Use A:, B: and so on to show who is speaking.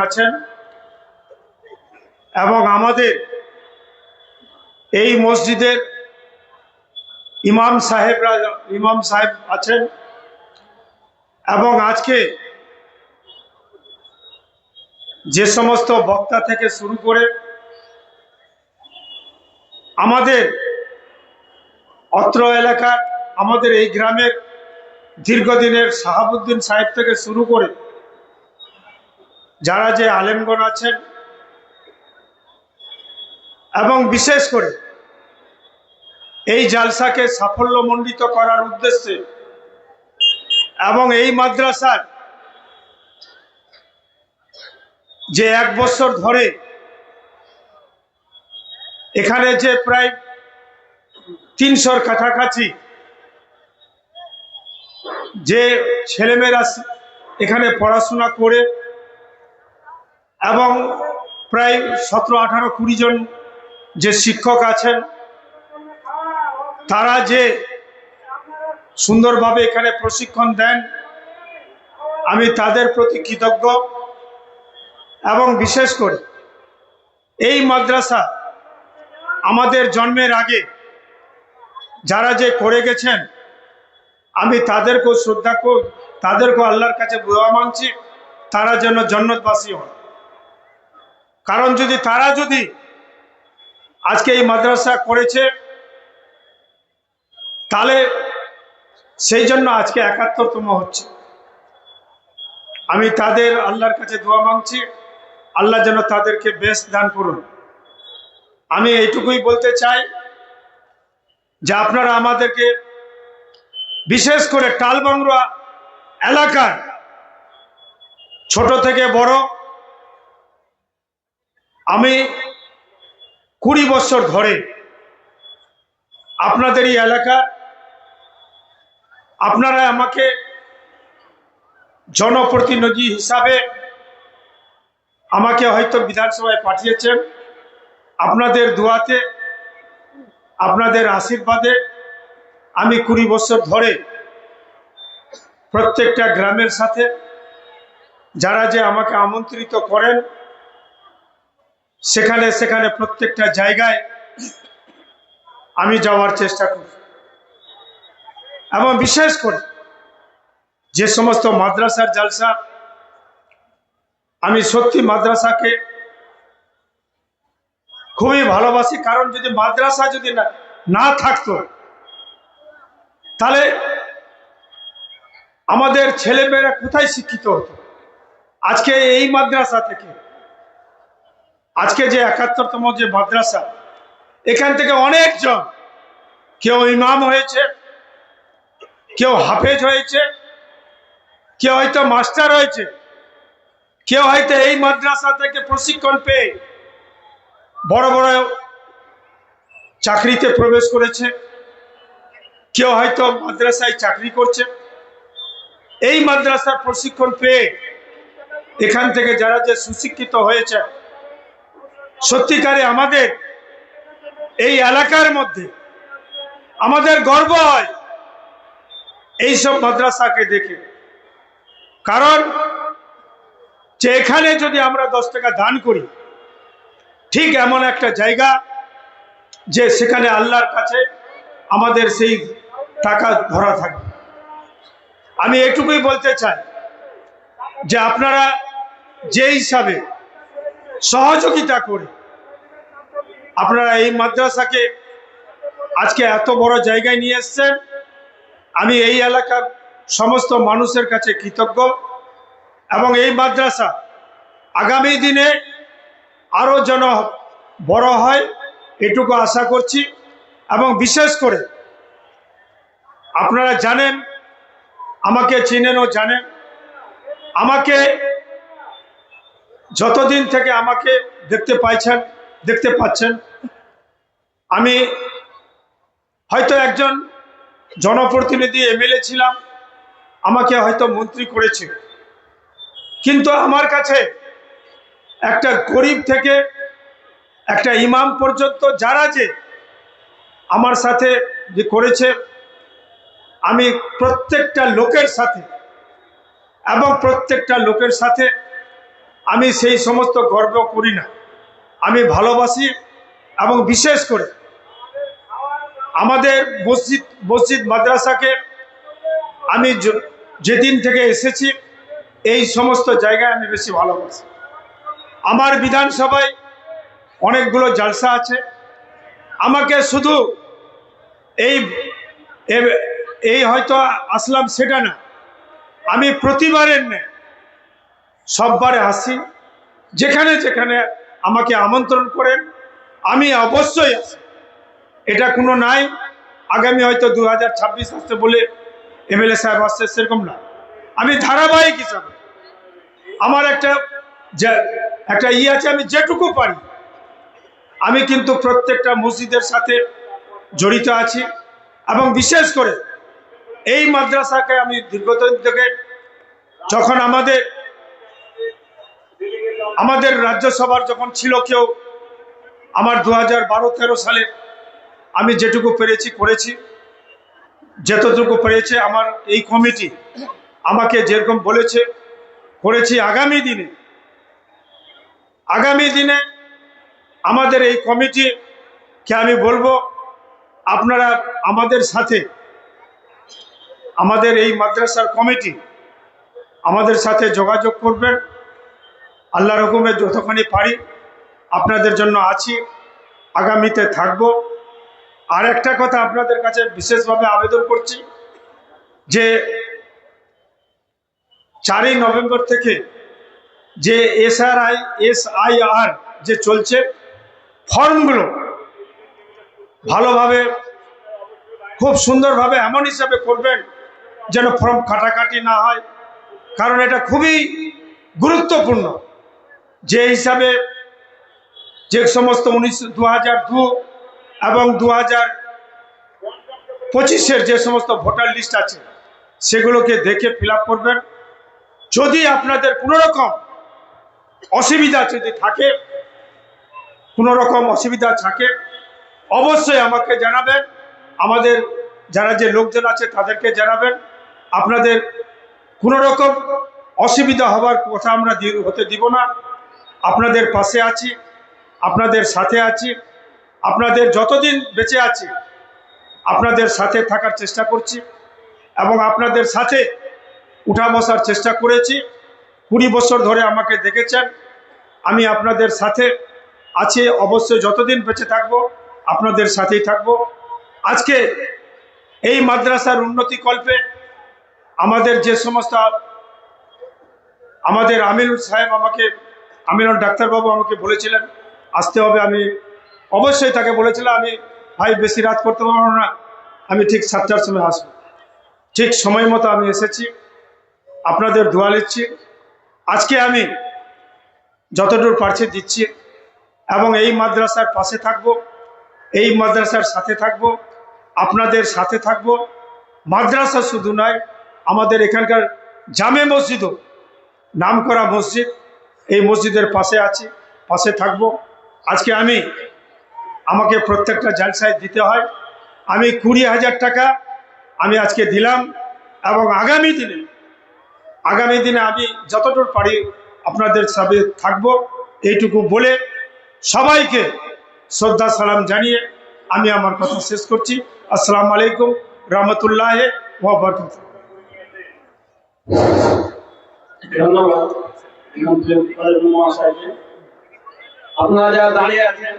A: আছেন এবং আমাদের এই মসজিদের ইমাম সাহেব আছেন এবং আজকে যে সমস্ত বক্তা থেকে শুরু করে আমাদের অত্র এলাকার আমাদের এই গ্রামের দীর্ঘদিনের শাহাবুদ্দিন সাহেব থেকে শুরু করে যারা যে আলেমগণ আছেন এবং বিশেষ করে এই জালসাকে সাফল্যমণ্ডিত করার উদ্দেশ্যে এবং এই মাদ্রাসার যে 1 বছর ধরে এখানে যে প্রায় 300-র কাছাকাছি যে ছেলেমেয়েরা এখানে পড়াশোনা করে এবং প্রায় 17-18-20 জন যে শিক্ষক আছেন তারা যে সুন্দরভাবে এখানে প্রশিক্ষণ দেন আমি তাদের প্রতি কৃতজ্ঞ এবং বিশেষ করে এই মাদ্রাসা আমাদের জন্মের আগে যারা যে করে গেছেন আমি তাদেরকেও শ্রদ্ধা করি, তাদেরকেও আল্লাহর কাছে দোয়া মানছি তারা যেন জান্নাতবাসী হন। কারণ তারা যদি আজকে এই মাদ্রাসা করেছে তাহলে সেই জন্য আজকে 71তম হচ্ছে। আমি তাদের আল্লাহর কাছে দোয়া মাংছি আল্লাহ যেন তাদেরকে বেস্ট দান করুন। আমি এইটুকুই বলতে চাই যে আপনারা আমাদেরকে বিশেষ করে টালবাংরা এলাকার ছোট থেকে বড় আমি 20 বছর ধরে আপনাদের এই এলাকা আপনারা আমাকে জনপ্রতিনিধি হিসাবে আমাকে হয়তো বিধানসভায় পাঠিয়েছেন। আপনাদের দোয়াতে আপনাদের আশীর্বাদে আমি 20 বছর ধরে প্রত্যেকটা গ্রামের সাথে যারা যে আমাকে আমন্ত্রিত করেন সেখানে সেখানে প্রত্যেকটা জায়গায় আমি যাওয়ার চেষ্টা করি এবং বিশেষ করে যে সমস্ত মাদ্রাসার জালসা আমি সত্যি মাদ্রাসাকে খুবই ভালোবাসি। কারণ মাদ্রাসা যদি না থাকতো তাহলে আমাদের ছেলেমেয়েরা কোথায় শিক্ষিত হতো। আজকে এই মাদ্রাসা থেকে আজকে যে 71তম যে মাদ্রাসা এখান থেকে অনেকজন কেউ ইমাম হয়েছে, কেউ হাফেজ হয়েছে, কেউ হয়তো মাস্টার হয়েছে, কেউ হয়তো এই মাদ্রাসা থেকে প্রশিক্ষণ পেয়ে বড় বড় চাকরিতে প্রবেশ করেছে, কেউ হয়তো মাদ্রাসায় চাকরি করছে। এই মাদ্রাসার প্রশিক্ষণ পেয়ে এখান থেকে যারা যে সুশিক্ষিত হয়েছে সত্যিকারে আমাদের এই এলাকার মধ্যে আমাদের গর্ব হয় এইসব মাদ্রাসাকে দেখে। কারণ এখানে যদি আমরা 10 টাকা দান করি ঠিক এমন একটা জায়গা যে সেখানে আল্লাহর কাছে আমাদের সেই টাকা ধরা থাকবে। আমি এটুকুই বলতে চাই যে আপনারা যে হিসাবে সহযোগিতা করে আপনারা এই মাদ্রাসাকে আজকে এত বড় জায়গায় নিয়ে এসেছেন আমি এই এলাকার সমস্ত মানুষের কাছে কৃতজ্ঞ এবং এই মাদ্রাসা আগামী দিনে আরো যেন বড় হয় এটুকু আশা করছি। এবং বিশেষ করে আপনারা জানেন আমাকে চিনেন ও জানেন আমাকে যতদিন থেকে আমাকে দেখতে পাচ্ছেন আমি হয়তো একজন জনপ্রতিনিধি এমএলএ ছিলাম, আমাকে হয়তো মন্ত্রী করেছে, কিন্তু আমার কাছে একটা গরিব থেকে একটা ইমাম পর্যন্ত যারা যে আমার সাথে যে করেছে আমি প্রত্যেকটা লোকের সাথে আমি সেই সমস্ত গর্ব করি না। আমি ভালোবাসি এবং বিশেষ করে আমাদের মসজিদ মাদ্রাসাকে আমি যেদিন থেকে এসেছি এই সমস্ত জায়গায় আমি বেশি ভালোবাসি। আমার বিধানসভায় অনেকগুলো জালসা আছে, আমাকে শুধু এই এই হয়তো আসলাম সেটা না, আমি প্রতিবারের নেই সববারে আসি। যেখানে যেখানে আমাকে আমন্ত্রণ করেন আমি অবশ্যই আসি। এটা কোনো নাই আগামী হয়তো 2026 আসছে বলে এমএলএ সাহেব আসছে সেরকম না। আমি ধারাবাহিক হিসাবে আমার একটা আছে, আমি যেটুকু পারি আমি কিন্তু প্রত্যেকটা মসজিদের সাথে জড়িত আছি। এবং বিশেষ করে এই মাদ্রাসাকে আমি দীর্ঘদিন থেকে, যখন আমাদের রাজ্যসভার যখন ছিল কেউ, আমার 2012-13 সালে আমি যেটুকু পেরেছি করেছি, যতটুকু পেরেছে আমার এই কমিটি আমাকে যেরকম বলেছে করেছি। আগামী দিনে আমাদের এই কমিটিকে আমি বলবো আপনারা আমাদের সাথে, আমাদের এই মাদ্রাসার কমিটি আমাদের সাথে যোগাযোগ করবেন। আল্লাহর হুকুমে যতখানি পারি আপনাদের জন্য আছি, আগামীতে থাকবো। আর একটা কথা আপনাদের কাছে বিশেষভাবে আবেদন করছি যে 4ই নভেম্বর থেকে যে SIR যে চলছে, ফর্মগুলো ভালোভাবে খুব সুন্দরভাবে এমন হিসাবে করবেন যেন ফর্ম কাটাকাটি না হয়, কারণ এটা খুবই গুরুত্বপূর্ণ। যে হিসাবে যে সমস্ত 2002 এবং 2025-এর যে সমস্ত ভোটার লিস্ট আছে সেগুলোকে দেখে ফিল আপ করবেন। যদি আপনাদের কোনো রকম অসুবিধা থাকে অবশ্যই আমাকে জানাবেন, আমাদের যারা যে লোকজন আছে তাদেরকে জানাবেন। আপনাদের কোনো রকম অসুবিধা হবার কথা আমরা হতে দিব না। আপনাদের পাশে আছি, আপনাদের সাথে আছি, আপনাদের যতদিন বেঁচে আছি আপনাদের সাথে থাকার চেষ্টা করছি এবং আপনাদের সাথে উঠা বসার চেষ্টা করেছি। 20 বছর ধরে আমাকে দেখেছেন, আমি আপনাদের সাথে আছি, অবশ্যই যতদিন বেঁচে থাকবো আপনাদের সাথেই থাকবো। আজকে এই মাদ্রাসার উন্নতি কল্পে আমাদের যে সমস্ত আমাদের আমিনুল ডাক্তারবাবু আমাকে বলেছিলেন আসতে হবে, আমি অবশ্যই তাকে বলেছিলাম আমি ভাই বেশি রাত করতে পারবো না, আমি ঠিক 7টার সময় আসবো। ঠিক সময় মতো আমি এসেছি, আপনাদের দোয়া নিচ্ছি। আজকে আমি যতদূর পারছি দিচ্ছি এবং এই মাদ্রাসার পাশে থাকব, এই মাদ্রাসার সাথে থাকব, আপনাদের সাথে থাকব। মাদ্রাসা শুধু নয়, আমাদের এখানকার জামে মসজিদও নামকরা মসজিদ, এই মসজিদের পাশে থাকব। আজকে আমাকে প্রত্যেকটা জালসায় দিতে হয়, আমি 20,000 টাকা আমি আজকে দিলাম এবং আগামী দিনে আমি যতদূর পারি আপনাদের সাথে থাকব। এইটুকু বলে সবাইকে শ্রদ্ধা সালাম জানিয়ে আমি আমার কথা শেষ করছি। আসসালামু আলাইকুম রহমতুল্লাহ ওয়া বারাকাতুহু।
B: ধন্যবাদ মন্ত্রী মহাশয়কে। আপনারা যারা দাঁড়িয়ে আছেন